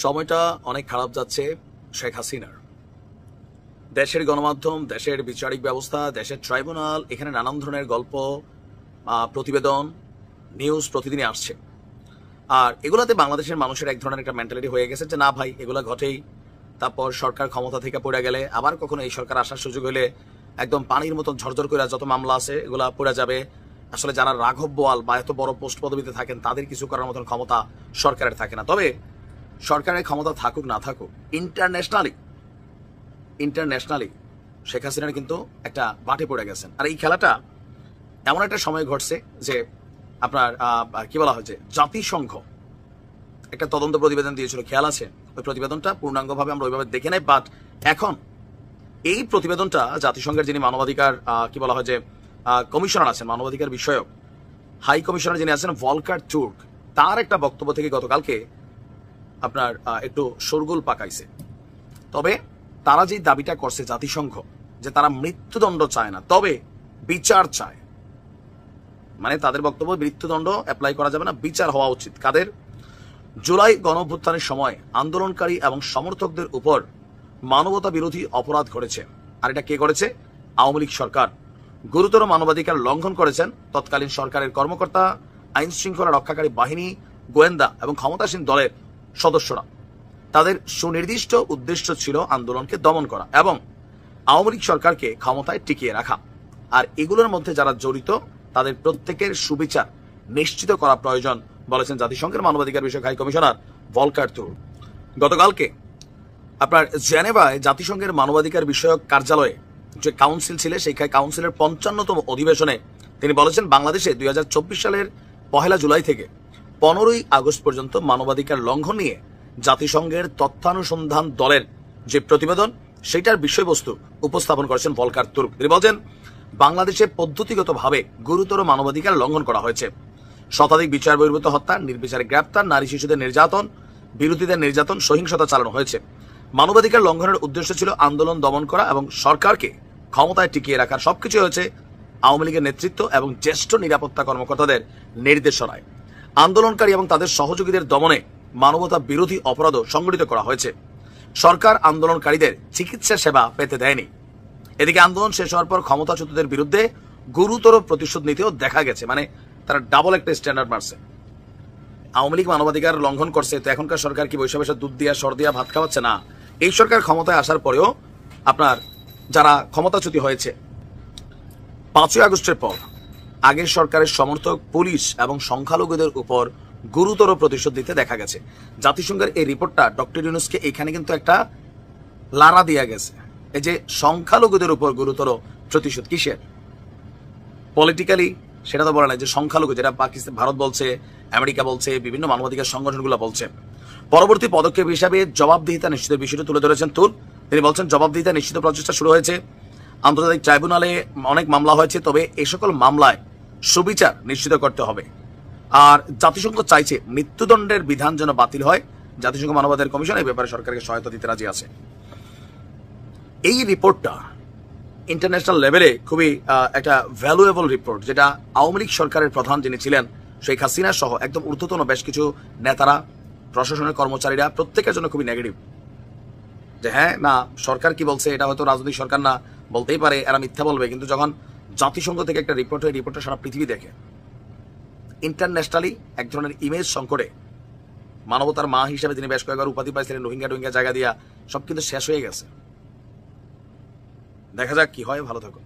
সময়টা অনেক খারাপ যাচ্ছে শেখ হাসিনার। দেশের গণমাধ্যম, দেশের বিচারিক ব্যবস্থা, দেশের ট্রাইব্যুনাল, এখানে নানান ধরনের গল্প, প্রতিবেদন, নিউজ প্রতিদিনই আসছে। আর এগুলাতে বাংলাদেশের মানুষের এক ধরনের একটা মেন্টালিটি হয়ে গেছে যে না ভাই, এগুলা ঘটেই। তারপর সরকার ক্ষমতা থেকে পড়ে গেলে আবার কখনো এই সরকার আসার সুযোগ হলে একদম পানির মতন ঝরঝর করে যত মামলা আছে এগুলা পড়ে যাবে। আসলে যারা রাঘব বোয়াল বা এত বড় পোস্ট পদবিতে থাকেন তাদের কিছু করার মতন ক্ষমতা সরকারের থাকে না। তবে সরকারের ক্ষমতা থাকুক না থাকুক, ইন্টারন্যাশনালি শেখ হাসিনার কিন্তু একটা বাটে পড়ে গেছেন। আর এই খেলাটা এমন একটা সময় ঘটছে যে আপনার কি বলা হয়েছে, জাতিসংঘ একটা তদন্ত প্রতিবেদন দিয়েছিল, খেয়াল আছে? ওই প্রতিবেদনটা পূর্ণাঙ্গভাবে আমরা ওইভাবে দেখে নাই, বাট এখন এই প্রতিবেদনটা জাতিসংঘের যিনি মানবাধিকার কি বলা হয় যে কমিশনার আছেন, মানবাধিকার বিষয়ক হাই কমিশনার যিনি আছেন ভলকার তুর্ক, তার একটা বক্তব্য থেকে গতকালকে আপনার একটু শোরগোল পাকাইছে। তবে তারা যে দাবিটা করছে জাতিসংঘ, যে তারা মৃত্যুদণ্ড চায় না, তবে বিচার চায়, মানে তাদের বক্তব্য মৃত্যুদণ্ড অ্যাপ্লাই করা যাবে না, বিচার হওয়া উচিত। কাদের? জুলাই গণঅভ্যুত্থানের সময় আন্দোলনকারী এবং সমর্থকদের উপর মানবতা বিরোধী অপরাধ ঘটেছে। আর এটা কে করেছে? আওয়ামী লীগ সরকার। গুরুতর মানবাধিকার লঙ্ঘন করেছেন তৎকালীন সরকারের কর্মকর্তা, আইন শৃঙ্খলা রক্ষাকারী বাহিনী, গোয়েন্দা এবং ক্ষমতাসীন দলের সদস্যরা। তাদের সুনির্দিষ্ট উদ্দেশ্য ছিল আন্দোলনকে দমন করা এবং আওয়ামী লীগ সরকারকে ক্ষমতায় টিকিয়ে রাখা। আর এগুলোর মধ্যে যারা জড়িত তাদের প্রত্যেকের সুবিচার নিশ্চিত করা প্রয়োজন বলেছেন জাতিসংঘের মানবাধিকার বিষয়ক হাই কমিশনার ভলকার তুর্ক। গতকালকে আপনার জেনেভায় জাতিসংঘের মানবাধিকার বিষয়ক কার্যালয়ে যে কাউন্সিল ছিল, সেই কাউন্সিলের 55তম অধিবেশনে তিনি বলেছেন বাংলাদেশে 2024 সালের 1 জুলাই থেকে 15 আগস্ট পর্যন্ত মানবাধিকার লঙ্ঘন নিয়ে জাতিসংঘের তথ্যানুসন্ধান দলের যে প্রতিবেদন, সেটার বিষয়বস্তু উপস্থাপন করেছেন ভলকার তুর্ক। তিনি বলছেন বাংলাদেশে পদ্ধতিগতভাবে গুরুতর মানবাধিকার লঙ্ঘন করা হয়েছে। শতাধিক বিচার বহির্ভূত হত্যা, নির্বিচারে গ্রেপ্তার, নারী শিশুদের নির্যাতন, বিরোধীদের নির্যাতন, সহিংসতা চালানো হয়েছে। মানবাধিকার লঙ্ঘনের উদ্দেশ্য ছিল আন্দোলন দমন করা এবং সরকারকে ক্ষমতায় টিকিয়ে রাখার। সবকিছু হয়েছে আওয়ামী লীগের নেতৃত্ব এবং জ্যেষ্ঠ নিরাপত্তা কর্মকর্তাদের নির্দেশনায়। আন্দোলনকারী এবং তাদের সহযোগীদের দমনে মানবতা বিরোধী অপরাধও সংগঠিত করা হয়েছে। সরকার আন্দোলনকারীদের চিকিৎসা সেবা পেতে দেয়নি। এদিকে আন্দোলন শেষ হওয়ার পর ক্ষমতাচ্যুতদের বিরুদ্ধে গুরুতর প্রতিশোধ নিতেও দেখা গেছে। মানে তারা ডাবল একটা স্ট্যান্ডার্ড মারছে। আওয়ামী লীগ মানবাধিকার লঙ্ঘন করছে, তো এখনকার সরকার কি বৈশা বৈশা দুধ দিয়া সর দিয়া ভাত খাওয়াচ্ছে? না, এই সরকার ক্ষমতায় আসার পরেও আপনার যারা ক্ষমতাচ্যুতি হয়েছে 5 আগস্টের পর আগের সরকারের সমর্থক, পুলিশ এবং সংখ্যালঘুদের উপর গুরুতর প্রতিশোধ দিতে দেখা গেছে। জাতিসংঘের এই রিপোর্টটা ডক্টর ইউনূসকে এখানে কিন্তু একটা লারা দিয়া গেছে। এই যে সংখ্যালঘুদের উপর গুরুতর প্রতিশোধ কিসের? পলিটিক্যালি সেটা তো বলে না, যে সংখ্যালঘু যেটা পাকিস্তান, ভারত বলছে, আমেরিকা বলছে, বিভিন্ন মানবাধিকার সংগঠনগুলো বলছে। পরবর্তী পদক্ষেপ হিসাবে জবাবদিহিতা নিশ্চিতের বিষয়টি তুলে ধরেছেন তুল। তিনি বলছেন জবাবদিহিতা নিশ্চিত প্রচেষ্টা শুরু হয়েছে। আন্তর্জাতিক ট্রাইব্যুনালে অনেক মামলা হয়েছে, তবে এই সকল মামলায় সুবিচার নিশ্চিত করতে হবে। আর জাতিসংঘ চাইছে মৃত্যুদণ্ডের বিধান যেন বাতিল হয়। জাতিসংঘ মানবাধিকার কমিশন এই ব্যাপারে সরকারকে সহায়তা দিতে রাজি আছে। এই রিপোর্টটা ইন্টারন্যাশনাল লেভেলে খুবই একটা ভ্যালুয়েবল রিপোর্ট, যেটা আওয়ামী লীগ সরকারের প্রধান যিনি ছিলেন শেখ হাসিনা সহ একদম ঊর্ধ্বতন বেশ কিছু নেতারা, প্রশাসনের কর্মচারীরা, প্রত্যেকের জন্য খুবই নেগেটিভ। যে হ্যাঁ না, সরকার কি বলছে, এটা হয়তো রাজনৈতিক সরকার না, বলতেই পারে এরা মিথ্যা বলবে, কিন্তু যখন জাতিসংঘ থেকে একটা রিপোর্ট হয়, রিপোর্টটা সারা পৃথিবী দেখে। ইন্টারন্যাশনালি এক ধরনের ইমেজ সংকটে মানবতার মা হিসেবে তিনি বেশ কয়েকবার উপাধি পাইছিলেন, রোহিঙ্গা জায়গা দিয়া, সব কিন্তু শেষ হয়ে গেছে। দেখা যাক কি হয়। ভালো থাকুন।